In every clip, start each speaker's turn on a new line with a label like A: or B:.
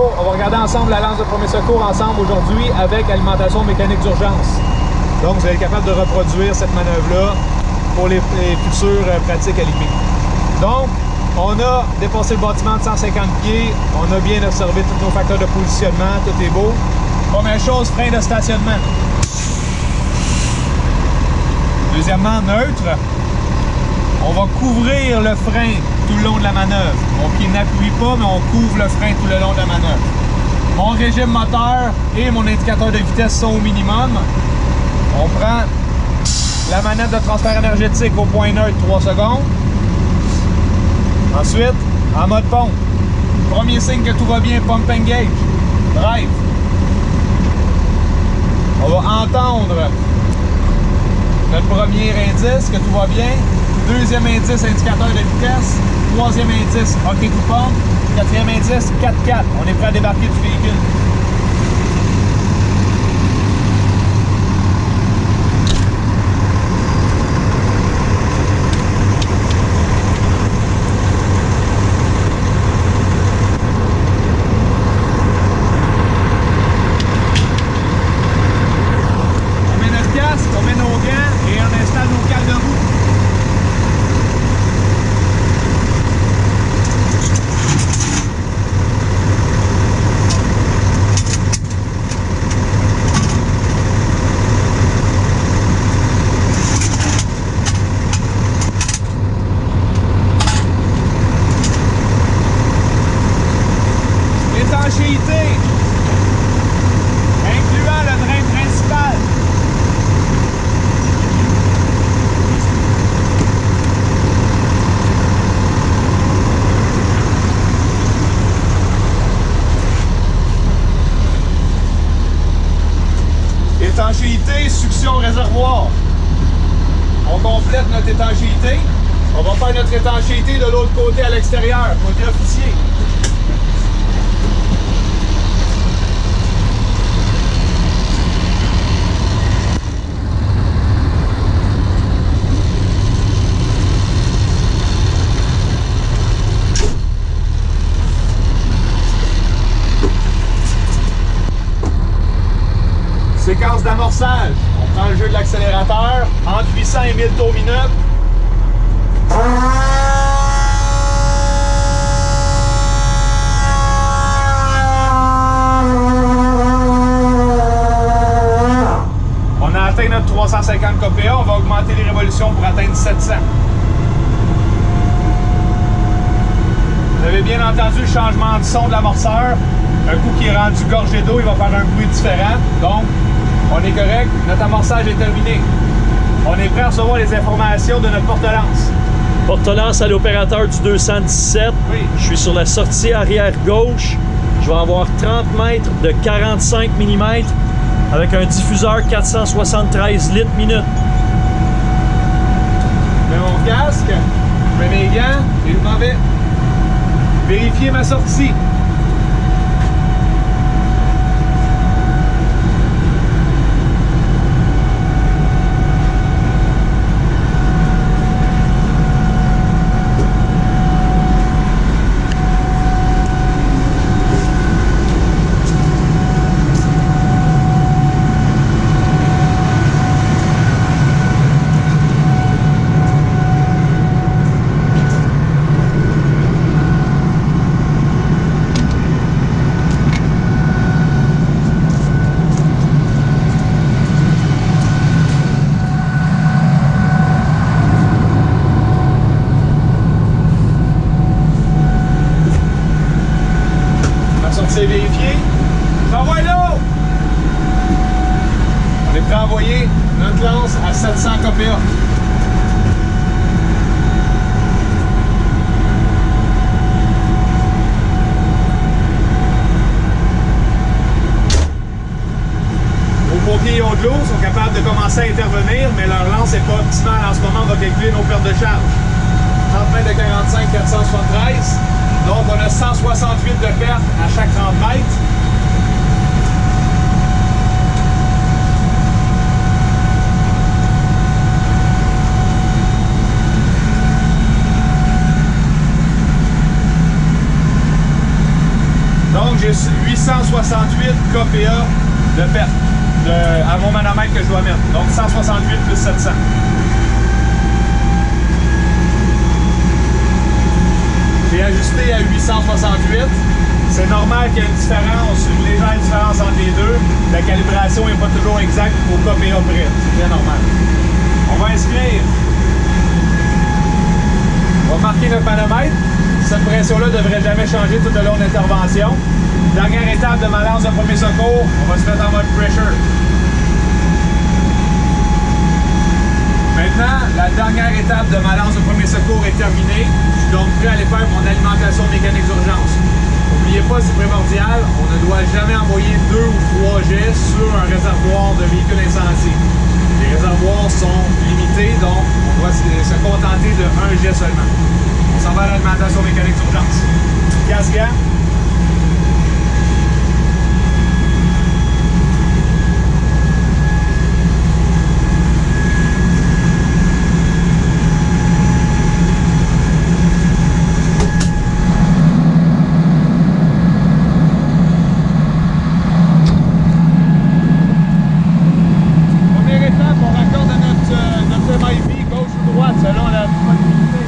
A: secours. On va regarder ensemble la lance de premier secours ensemble aujourd'hui avec alimentation mécanique d'urgence. Donc, vous allez être capable de reproduire cette manœuvre-là pour les futures pratiques à l'IPI. Donc, on a dépassé le bâtiment de 150 pieds. On a bien observé tous nos facteurs de positionnement. Tout est beau. Première chose, frein de stationnement. Deuxièmement, neutre. On va couvrir le frein tout le long de la manœuvre. Mon pied n'appuie pas, mais on couvre le frein tout le long de la manœuvre. Mon régime moteur et mon indicateur de vitesse sont au minimum. On prend la manette de transfert énergétique au point neutre, 3 secondes. Ensuite, en mode pompe. Premier signe que tout va bien, pump engage. Drive. On va entendre notre premier indice, que tout va bien. Deuxième indice, indicateur de vitesse. Troisième indice, OK to pump. Quatrième indice, 4-4. On est prêt à débarquer du véhicule. On met notre casque, on met nos gants et on installe nos cales de roue. Étanchéité, incluant le drain principal. Étanchéité, succion réservoir. On complète notre étanchéité. On va faire notre étanchéité de l'autre côté à l'extérieur, côté officier. Séquence d'amorçage. On prend le jeu de l'accélérateur entre 800 et 1000 tours minute. On a atteint notre 350 kPa. On va augmenter les révolutions pour atteindre 700. Vous avez bien entendu le changement de son de l'amorceur. Un coup qui est rendu gorgé d'eau, il va faire un bruit différent. Donc, on est correct. Notre amorçage est terminé. On est prêt à recevoir les informations de notre porte-lance.
B: Porte-lance à l'opérateur du 217.
A: Oui.
B: Je suis sur la sortie arrière gauche. Je vais avoir 30 mètres de 45 mm avec un diffuseur 473 litres minute.
A: Je mets mon casque, je mets mes gants et je m'en vais vérifier ma sortie. C'est vérifié. Envoie l'eau! On est prêt à envoyer notre lance à 700 kPa. Nos pompiers ont de l'eau, sont capables de commencer à intervenir, mais leur lance n'est pas optimale en ce moment. On va calculer nos pertes de charge. 30 mètres de 45, 473. Donc, on a 168 de perte à chaque 30 mètres. Donc, Donc j'ai 868 kPa de perte à mon manomètre que je dois mettre. Donc 168 plus 700. J'ai ajusté à 868. C'est normal qu'il y ait une légère différence entre les deux. La calibration n'est pas toujours exacte au kPa près. C'est bien normal. On va inscrire. On va marquer notre manomètre. Cette pression-là ne devrait jamais changer tout au long de l'intervention. Dernière étape de ma lance de premier secours, on va se mettre en mode pressure. Maintenant, la dernière étape de ma lance de premier secours est terminée. Je suis donc prêt à aller faire mon alimentation mécanique d'urgence. N'oubliez pas, c'est primordial, on ne doit jamais envoyer 2 ou 3 jets sur un réservoir de véhicule incendie. Les réservoirs sont limités, donc on doit se contenter de 1 jet seulement. On s'en va à l'alimentation mécanique d'urgence. Casque-gants.
C: Selon la disponibilité.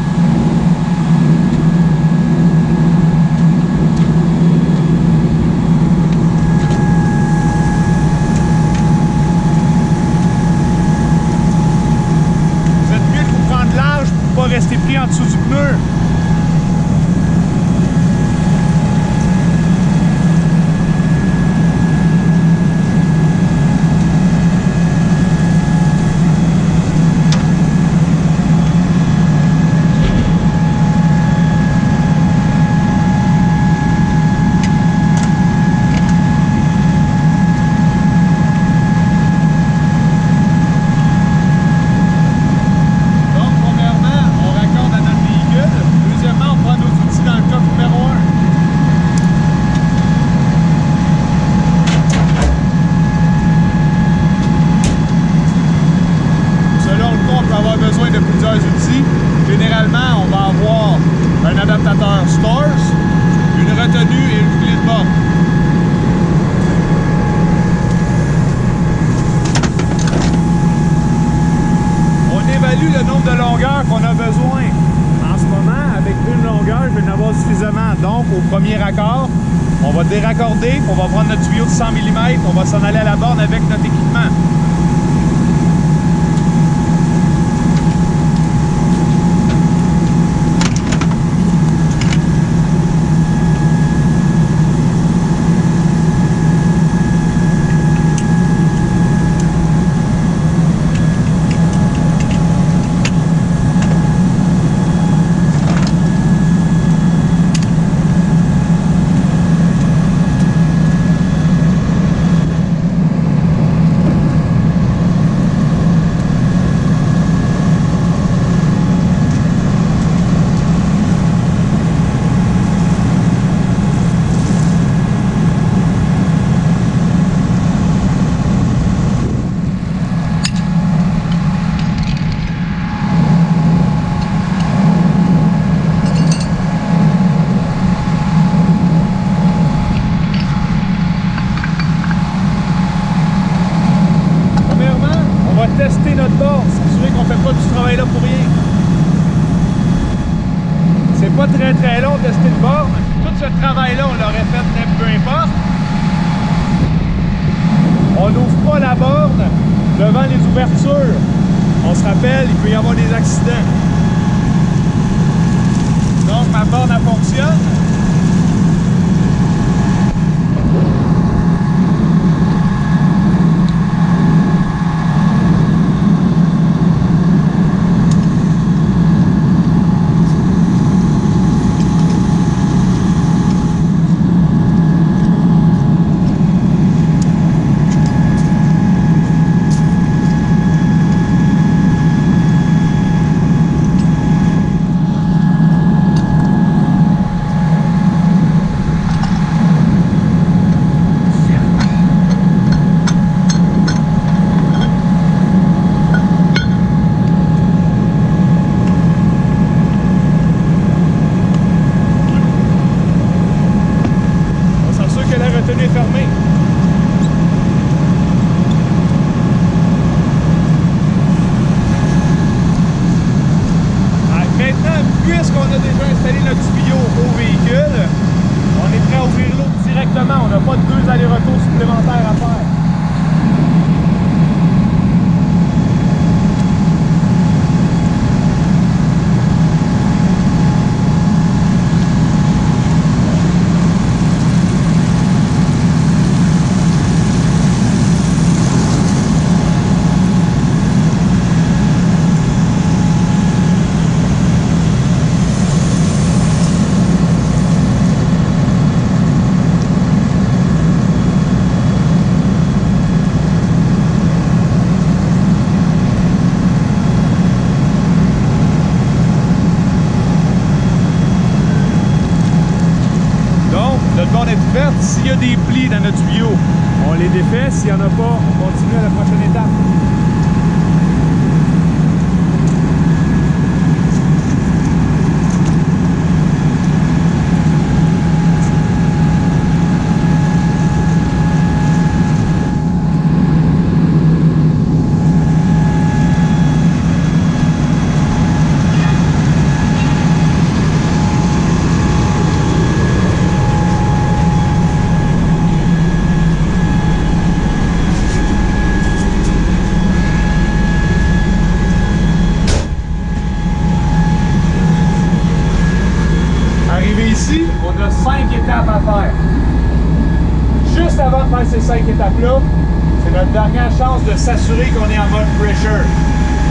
C: Vous êtes mieux de vous prendre large pour ne pas rester pris en dessous du pneu. Généralement, on va avoir un adaptateur Stars, une retenue et une clé de borne. On évalue le nombre de longueurs qu'on a besoin. En ce moment, avec une longueur, je vais en avoir suffisamment. Donc, au premier raccord, on va déraccorder, on va prendre notre tuyau de 100 mm, on va s'en aller à la borne avec notre équipement. Tester notre borne, s'assurer qu'on ne fait pas du travail là pour rien. C'est pas très long de tester une borne. Tout ce travail-là, on l'aurait fait peu importe. On n'ouvre pas la borne devant les ouvertures. On se rappelle, il peut y avoir des accidents. Donc ma borne, elle fonctionne. tenue est fermée. Maintenant, puisqu'on a déjà installé notre tuyau au véhicule, on est prêt à ouvrir l'eau directement. On n'a pas de 2 allers-retours supplémentaires à faire. Notre borne est ouverte. S'il y a des plis dans notre tuyau, on les défait. S'il n'y en a pas, on continue à la prochaine étape. Ici, on a 5 étapes à faire. Juste avant de faire ces 5 étapes-là, c'est notre dernière chance de s'assurer qu'on est en mode pressure.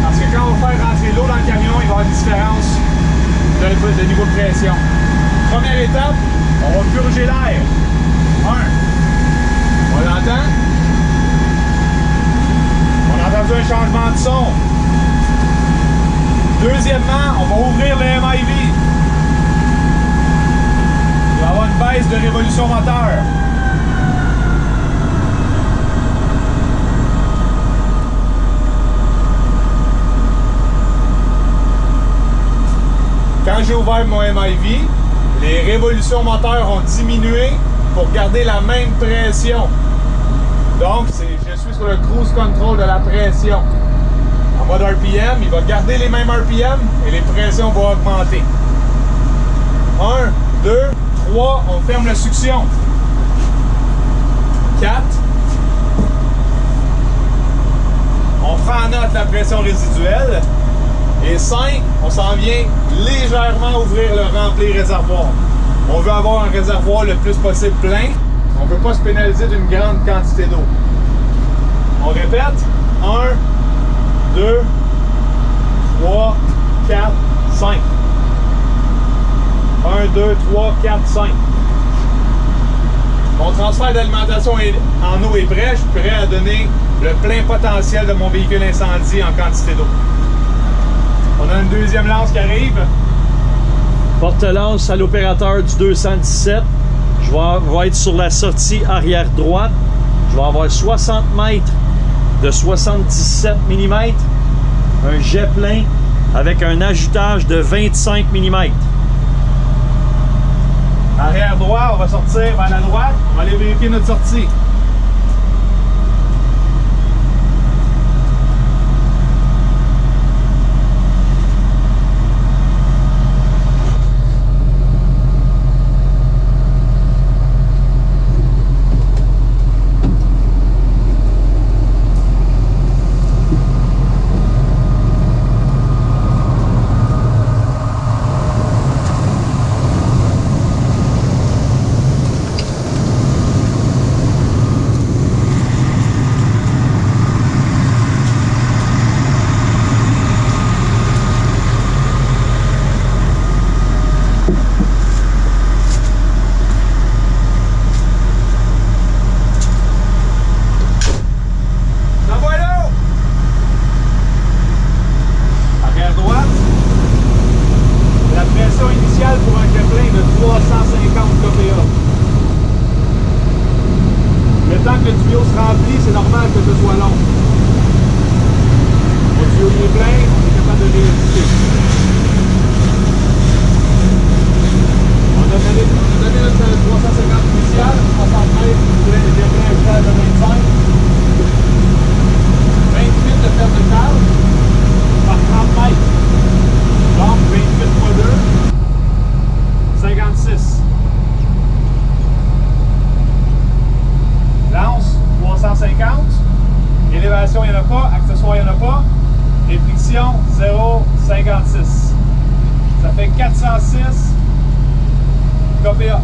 C: Parce que quand on va faire rentrer l'eau dans le camion, il va y avoir une différence de niveau de pression. Première étape, on va purger l'air. 1. On l'entend. On a entendu un changement de son. Deuxièmement, on va ouvrir le MIV. Il va y avoir une baisse de révolution moteur. Quand j'ai ouvert mon MIV, les révolutions moteurs ont diminué pour garder la même pression. Donc, je suis sur le cruise control de la pression. En mode RPM, il va garder les mêmes RPM et les pressions vont augmenter. 1, 2, 3, on ferme la succion. 4. On prend en note la pression résiduelle. Et 5, on s'en vient légèrement ouvrir le rempli réservoir. On veut avoir un réservoir le plus possible plein. On ne veut pas se pénaliser d'une grande quantité d'eau. On répète. 1, 2, 3, 4, 5. 1, 2, 3, 4, 5. Mon transfert d'alimentation en eau est prêt. Je suis prêt à donner le plein potentiel de mon véhicule incendie en quantité d'eau. On a une deuxième lance qui arrive.
B: Porte-lance à l'opérateur du 217. Je vais être sur la sortie arrière droite. Je vais avoir 60 mètres de 77 mm. Un jet plein avec un ajoutage de 25 mm.
C: Arrière droit, on va sortir vers la droite. On va aller vérifier notre sortie. Pour un jet plein de 350 kPa. Le temps que le tuyau se remplit, c'est normal que ce soit long. Le tuyau est plein, on est capable de résister. On a donné notre 350 initial, 60 mètres. accessoires, il n'y en a pas. Les frictions, 0,56. Ça fait 406 kPa.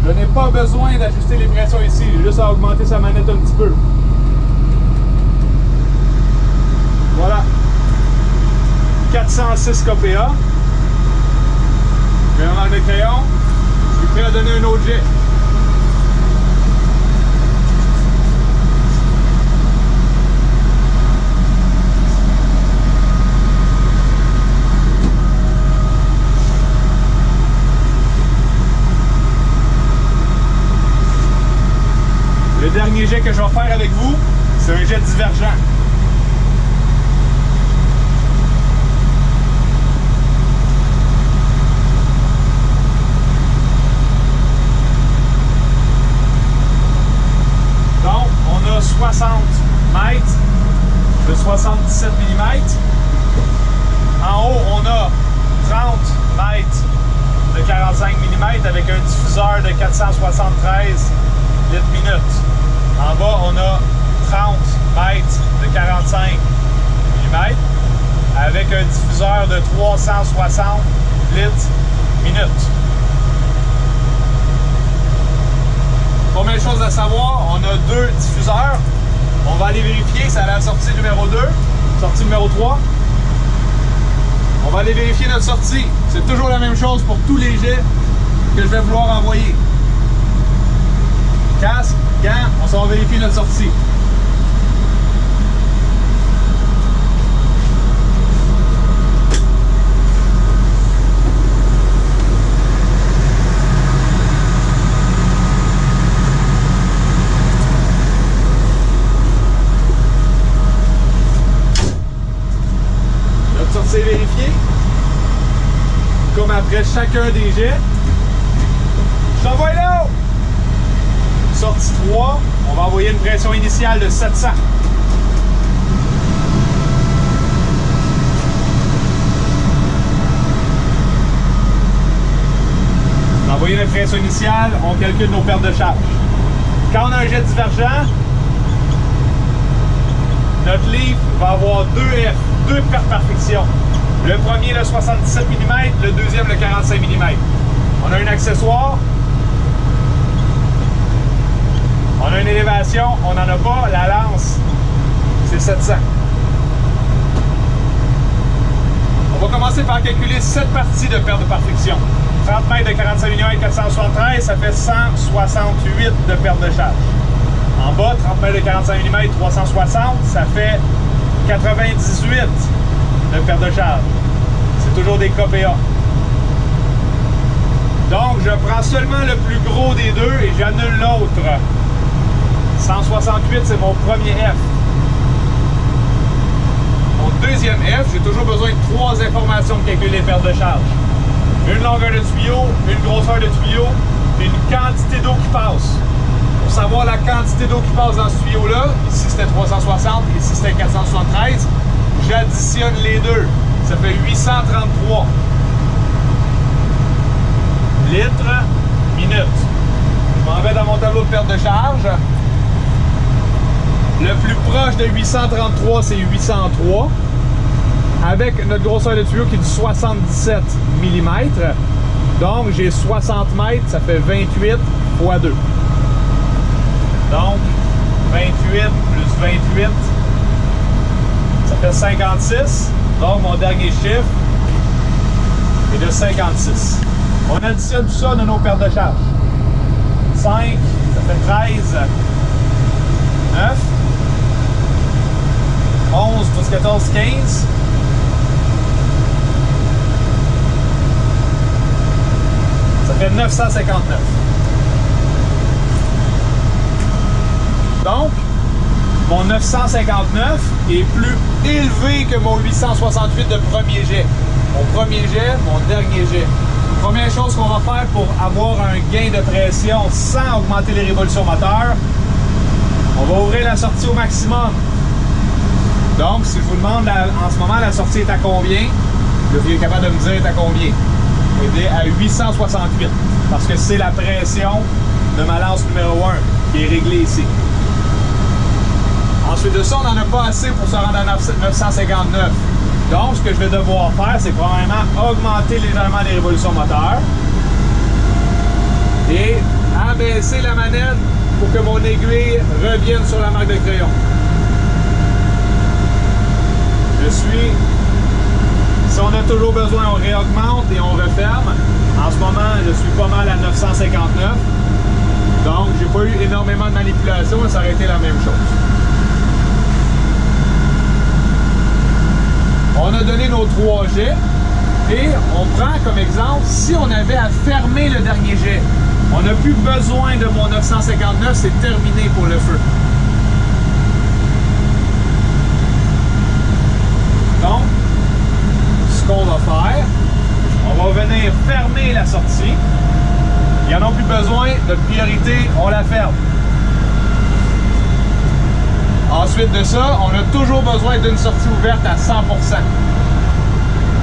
C: Je n'ai pas besoin d'ajuster les pressions ici, j'ai juste à augmenter sa manette un petit peu. Voilà. 406 kPa. Je vais enlever le crayon. Je suis prêt à donner un autre jet. Le dernier jet que je vais faire avec vous, c'est un jet divergent. Donc, on a 60 mètres de 77 mm. En haut, on a 30 mètres de 45 mm avec un diffuseur de 473 litres minutes. En bas, on a 30 mètres de 45 mm avec un diffuseur de 360 litres minutes. Première chose à savoir, on a deux diffuseurs. On va aller vérifier, c'est à la sortie numéro 2, sortie numéro 3. On va aller vérifier notre sortie. C'est toujours la même chose pour tous les jets que je vais vouloir envoyer. Casque, gants, on s'en va vérifier notre sortie. Notre sortie est vérifiée. Comme après chacun des jets. Je t'envoie là! Sortie 3, on va envoyer une pression initiale de 700. On a envoyé la pression initiale, on calcule nos pertes de charge. Quand on a un jet divergent, notre livre va avoir deux pertes par friction. Le premier, le 77 mm, le deuxième, le 45 mm. On a un accessoire. On a une élévation, on n'en a pas. La lance, c'est 700. On va commencer par calculer 7 parties de perte par friction. 30 mètres de 45 mm 473, ça fait 168 de perte de charge. En bas, 30 mètres de 45 mm 360, ça fait 98 de perte de charge. C'est toujours des kPa. Donc, je prends seulement le plus gros des deux et j'annule l'autre. 168, c'est mon premier F. Mon deuxième F, j'ai toujours besoin de 3 informations pour calculer les pertes de charge. Une longueur de tuyau, une grosseur de tuyau, et une quantité d'eau qui passe. Pour savoir la quantité d'eau qui passe dans ce tuyau-là, ici c'était 360, ici c'était 473, j'additionne les deux. Ça fait 833 litres minutes. Je m'en vais dans mon tableau de perte de charge. Le plus proche de 833, c'est 803. Avec notre grosseur de tuyau qui est du 77 mm. Donc, j'ai 60 mètres, ça fait 28 fois 2. Donc, 28 plus 28, ça fait 56. Donc, mon dernier chiffre est de 56. On additionne tout ça de nos pertes de charge. 5, ça fait 13. 9. 11 plus 14, 15. Ça fait 959. Donc, mon 959 est plus élevé que mon 868 de premier jet. Mon premier jet, mon dernier jet. Première chose qu'on va faire pour avoir un gain de pression sans augmenter les révolutions moteurs, on va ouvrir la sortie au maximum. Donc, si je vous demande en ce moment la sortie est à combien, vous seriez capable de me dire est à combien. Elle est à 868 parce que c'est la pression de ma lance numéro 1 qui est réglée ici. Ensuite de ça, on n'en a pas assez pour se rendre à 959. Donc, ce que je vais devoir faire, c'est probablement augmenter légèrement les révolutions moteurs et abaisser la manette pour que mon aiguille revienne sur la marque de crayon. Si on a toujours besoin, on réaugmente et on referme. En ce moment, je suis pas mal à 959. Donc, j'ai pas eu énormément de manipulation, ça aurait été la même chose. On a donné nos 3 jets et on prend comme exemple, si on avait à fermer le dernier jet, on n'a plus besoin de mon 959, c'est terminé pour le feu. Donc, ce qu'on va faire, on va venir fermer la sortie. Ils n'en ont plus besoin, notre priorité, on la ferme. Ensuite de ça, on a toujours besoin d'une sortie ouverte à 100%.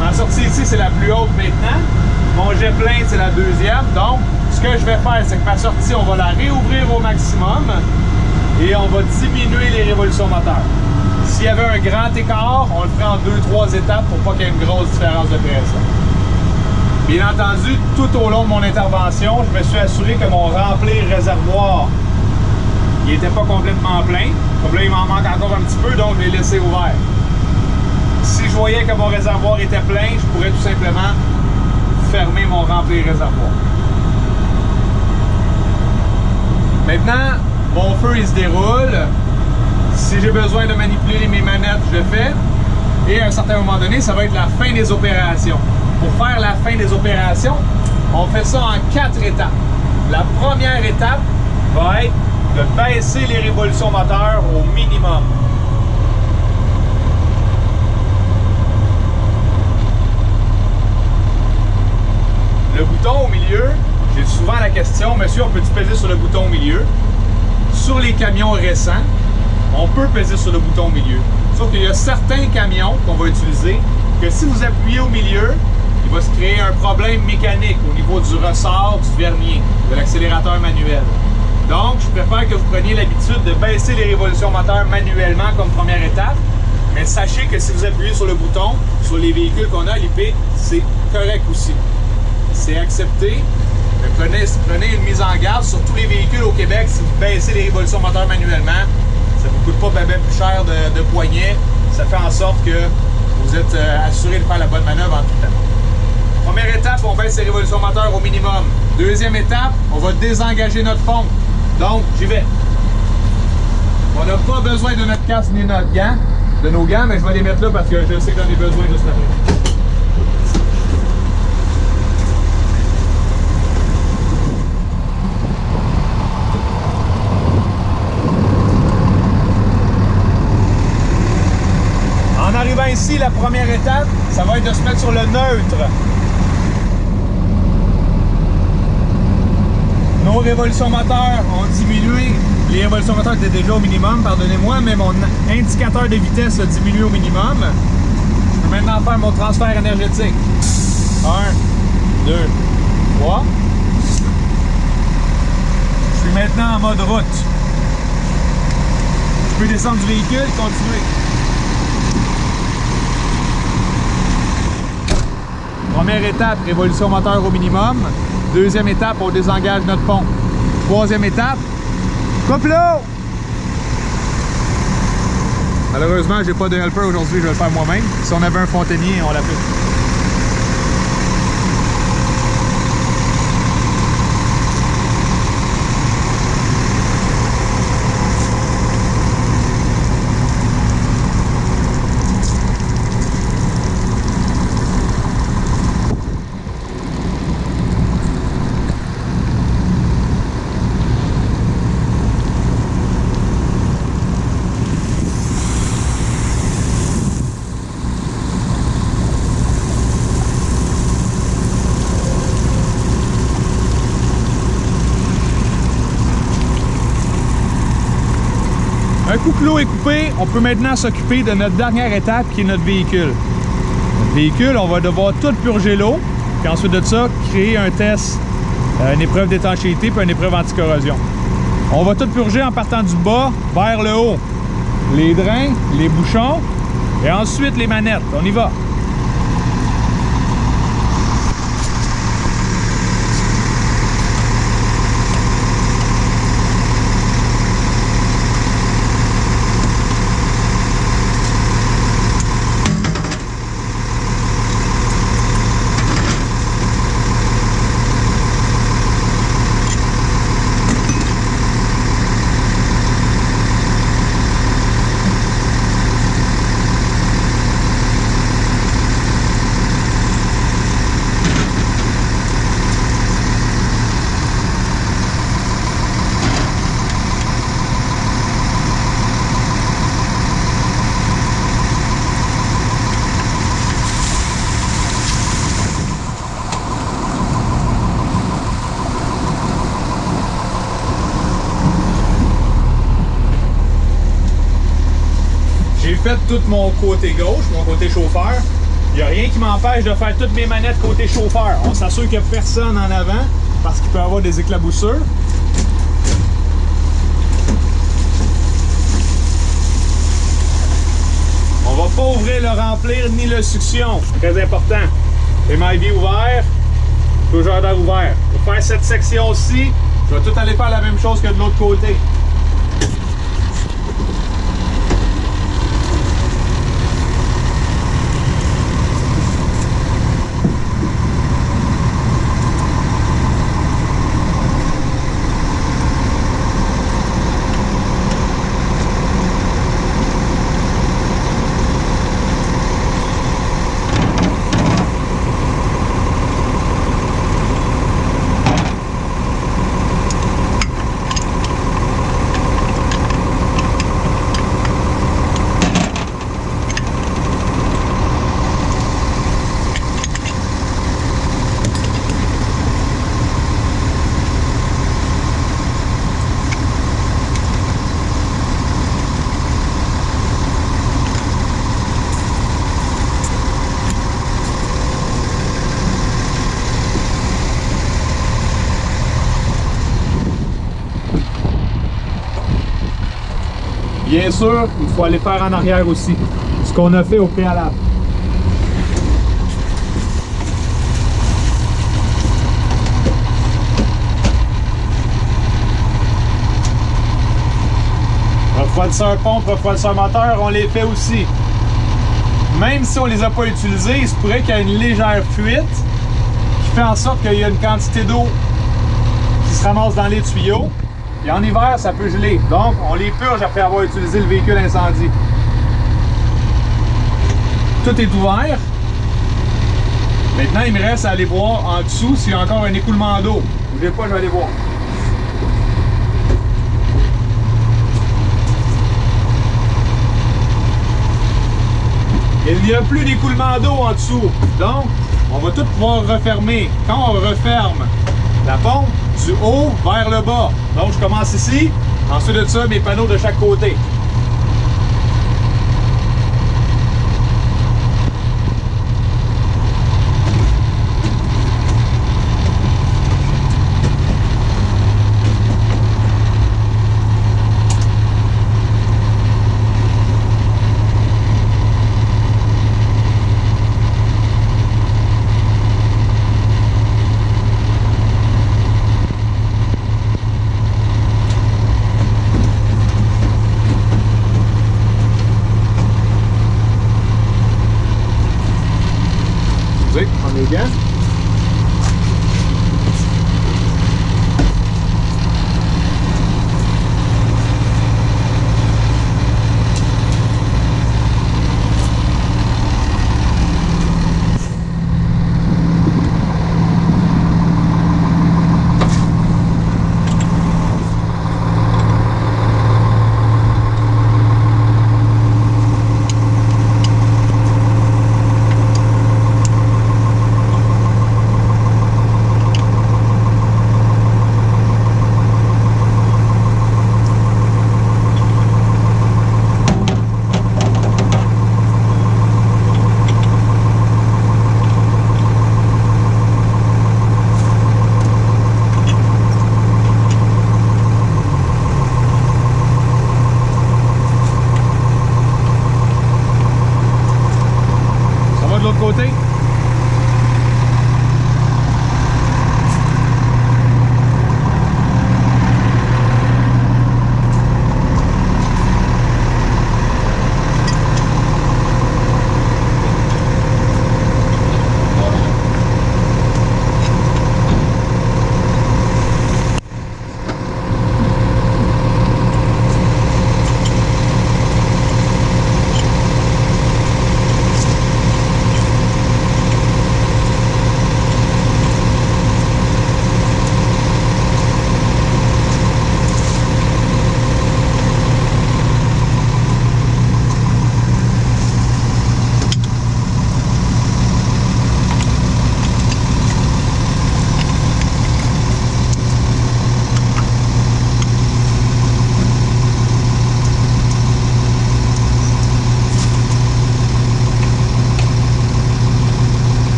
C: Ma sortie ici, c'est la plus haute maintenant. Mon jet plein, c'est la deuxième. Donc, ce que je vais faire, c'est que ma sortie, on va la réouvrir au maximum et on va diminuer les révolutions moteurs. S'il y avait un grand écart, on le ferait en 2-3 étapes pour pas qu'il y ait une grosse différence de pression. Bien entendu, tout au long de mon intervention, je me suis assuré que mon remplir réservoir il n'était pas complètement plein. Comme là, il m'en manque encore un petit peu, donc je l'ai laissé ouvert. Si je voyais que mon réservoir était plein, je pourrais tout simplement fermer mon remplir réservoir. Maintenant, mon feu il se déroule. Si j'ai besoin de manipuler mes manettes, je le fais. Et à un certain moment donné, ça va être la fin des opérations. Pour faire la fin des opérations, on fait ça en 4 étapes. La première étape va être de baisser les révolutions moteurs au minimum. Le bouton au milieu, j'ai souvent la question, monsieur, on peut-tu peser sur le bouton au milieu? Sur les camions récents, on peut peser sur le bouton au milieu. Sauf qu'il y a certains camions qu'on va utiliser que si vous appuyez au milieu, il va se créer un problème mécanique au niveau du ressort du vernier, de l'accélérateur manuel. Donc, je préfère que vous preniez l'habitude de baisser les révolutions moteurs manuellement comme première étape. Mais sachez que si vous appuyez sur le bouton, sur les véhicules qu'on a à l'IP, c'est correct aussi. C'est accepté. Mais prenez une mise en garde sur tous les véhicules au Québec. Si vous baissez les révolutions moteurs manuellement, ça ne vous coûte pas bien plus cher de poignet. Ça fait en sorte que vous êtes assuré de faire la bonne manœuvre en tout temps. Première étape, on baisse les révolutions moteurs au minimum. Deuxième étape, on va désengager notre pompe. Donc, j'y vais. On n'a pas besoin de notre casque ni de nos gants, mais je vais les mettre là parce que je sais que j'en ai besoin juste après. En arrivant ici, la première étape, ça va être de se mettre sur le neutre. Nos révolutions moteurs ont diminué. Les révolutions moteurs étaient déjà au minimum, pardonnez-moi, mais mon indicateur de vitesse a diminué au minimum. Je peux maintenant faire mon transfert énergétique. 1, 2, 3. Je suis maintenant en mode route. Je peux descendre du véhicule et continuer. Première étape, révolution moteur au minimum. Deuxième étape, on désengage notre pompe. Troisième étape, coupe-l'eau! Malheureusement, j'ai pas de helper aujourd'hui, je vais le faire moi-même. Si on avait un fontainier, on l'appelle. Un coup que l'eau est coupée, on peut maintenant s'occuper de notre dernière étape qui est notre véhicule. Notre véhicule, on va devoir tout purger l'eau, puis ensuite de ça, créer un test, une épreuve d'étanchéité puis une épreuve anti-corrosion. On va tout purger en partant du bas vers le haut. les drains, les bouchons et ensuite les manettes. On y va. J'ai fait tout mon côté gauche, mon côté chauffeur. Il n'y a rien qui m'empêche de faire toutes mes manettes côté chauffeur. On s'assure qu'il n'y a personne en avant parce qu'il peut y avoir des éclaboussures. On va pas ouvrir le remplir ni le succion. Très important. Les mailles ouverts, toujours d'air ouvert. Pour faire cette section-ci, je vais tout aller faire la même chose que de l'autre côté. Bien sûr, il faut aller faire en arrière aussi, ce qu'on a fait au préalable. Refroidisseur pompe, refroidisseur moteur, on les fait aussi. Même si on les a pas utilisés, il se pourrait qu'il y ait une légère fuite qui fait en sorte qu'il y a une quantité d'eau qui se ramasse dans les tuyaux. Et en hiver, ça peut geler. Donc, on les purge après avoir utilisé le véhicule incendie. Tout est ouvert. Maintenant, il me reste à aller voir en dessous s'il y a encore un écoulement d'eau. Bougez pas, je vais aller voir. Il n'y a plus d'écoulement d'eau en dessous. Donc, on va tout pouvoir refermer. Quand on referme la pompe, du haut vers le bas. Donc, je commence ici. Ensuite de ça, mes panneaux de chaque côté.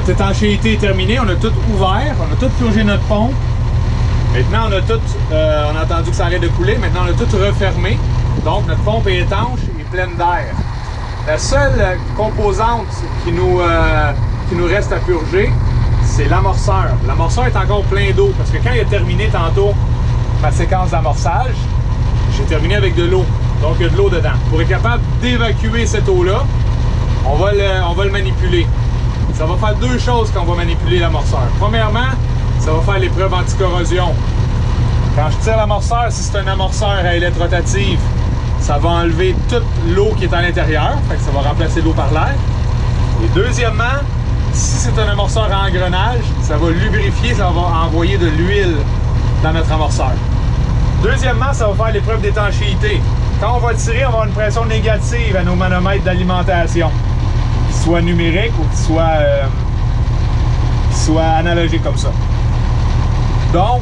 C: notre étanchéité est terminée, on a tout ouvert, on a tout purgé notre pompe. Maintenant, on a entendu que ça arrête de couler, maintenant on a tout refermé. Donc notre pompe est étanche et pleine d'air. La seule composante qui nous reste à purger, c'est l'amorceur. L'amorceur est encore plein d'eau parce que quand il a terminé tantôt ma séquence d'amorçage, j'ai terminé avec de l'eau. Donc il y a de l'eau dedans. Pour être capable d'évacuer cette eau-là, on va le manipuler. Ça va faire deux choses quand on va manipuler l'amorceur. Premièrement, ça va faire l'épreuve anti-corrosion. Quand je tire l'amorceur, si c'est un amorceur à ailette rotative, ça va enlever toute l'eau qui est à l'intérieur, fait que ça va remplacer l'eau par l'air. Et deuxièmement, si c'est un amorceur à engrenage, ça va lubrifier, ça va envoyer de l'huile dans notre amorceur. Deuxièmement, ça va faire l'épreuve d'étanchéité. Quand on va tirer, on va avoir une pression négative à nos manomètres d'alimentation, qu'ils soient numériques ou qu'ils soient analogiques comme ça. Donc,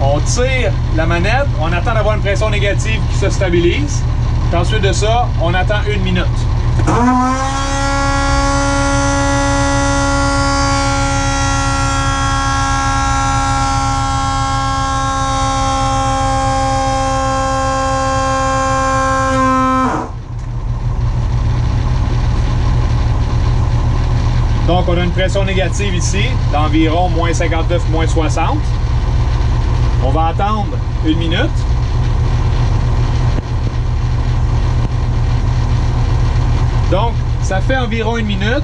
C: on tire la manette, on attend d'avoir une pression négative qui se stabilise. Puis ensuite de ça, on attend 1 minute. Donc, on a une pression négative ici, d'environ moins 59, moins 60. On va attendre 1 minute. Donc, ça fait environ 1 minute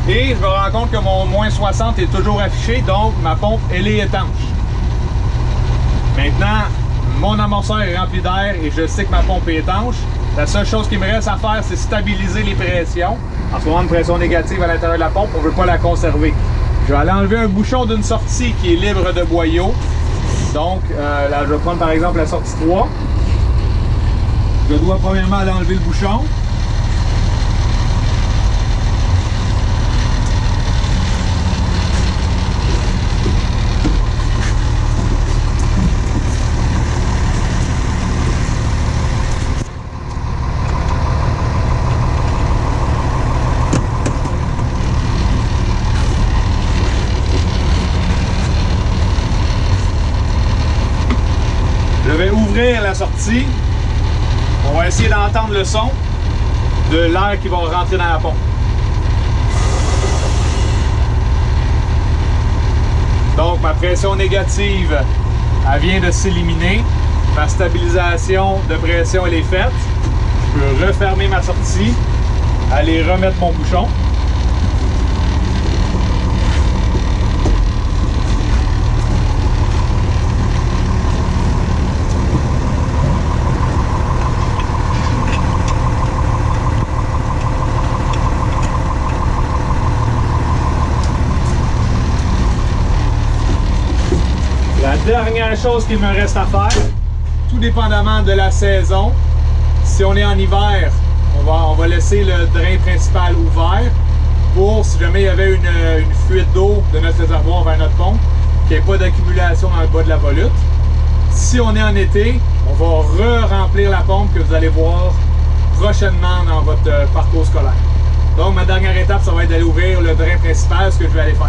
C: et je me rends compte que mon moins 60 est toujours affiché, donc ma pompe, elle est étanche. Maintenant, mon amorceur est rempli d'air et je sais que ma pompe est étanche. La seule chose qui me reste à faire, c'est stabiliser les pressions. En ce moment, une pression négative à l'intérieur de la pompe, on ne veut pas la conserver. Je vais aller enlever un bouchon d'une sortie qui est libre de boyau. Donc, là, je vais prendre par exemple la sortie 3. Je dois premièrement aller enlever le bouchon. Je vais ouvrir la sortie. On va essayer d'entendre le son de l'air qui va rentrer dans la pompe. Donc ma pression négative, elle vient de s'éliminer. Ma stabilisation de pression, elle est faite. Je peux refermer ma sortie, aller remettre mon bouchon. La dernière chose qu'il me reste à faire, tout dépendamment de la saison, si on est en hiver, on va laisser le drain principal ouvert pour, si jamais il y avait une fuite d'eau de notre réservoir vers notre pompe, qu'il n'y ait pas d'accumulation dans le bas de la volute. Si on est en été, on va re-remplir la pompe que vous allez voir prochainement dans votre parcours scolaire. Donc ma dernière étape, ça va être d'aller ouvrir le drain principal, ce que je vais aller faire.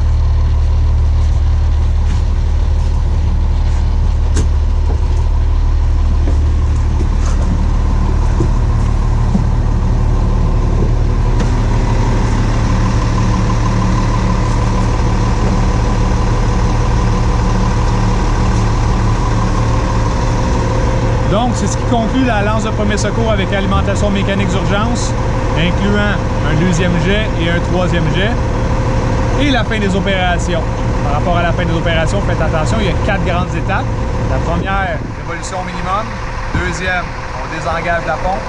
C: Donc, c'est ce qui conclut la lance de premier secours avec alimentation mécanique d'urgence, incluant un deuxième jet et un troisième jet, et la fin des opérations. Par rapport à la fin des opérations, faites attention, il y a 4 grandes étapes. La première, démolition minimum. Deuxième, on désengage la pompe.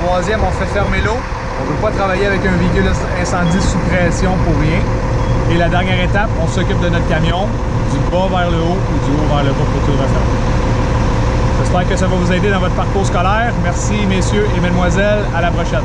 C: Troisième, on fait fermer l'eau. On ne veut pas travailler avec un véhicule incendie sous pression pour rien. Et la dernière étape, on s'occupe de notre camion, du bas vers le haut ou du haut vers le bas pour tout refermer. J'espère que ça va vous aider dans votre parcours scolaire. Merci messieurs et mesdemoiselles. À la prochaine.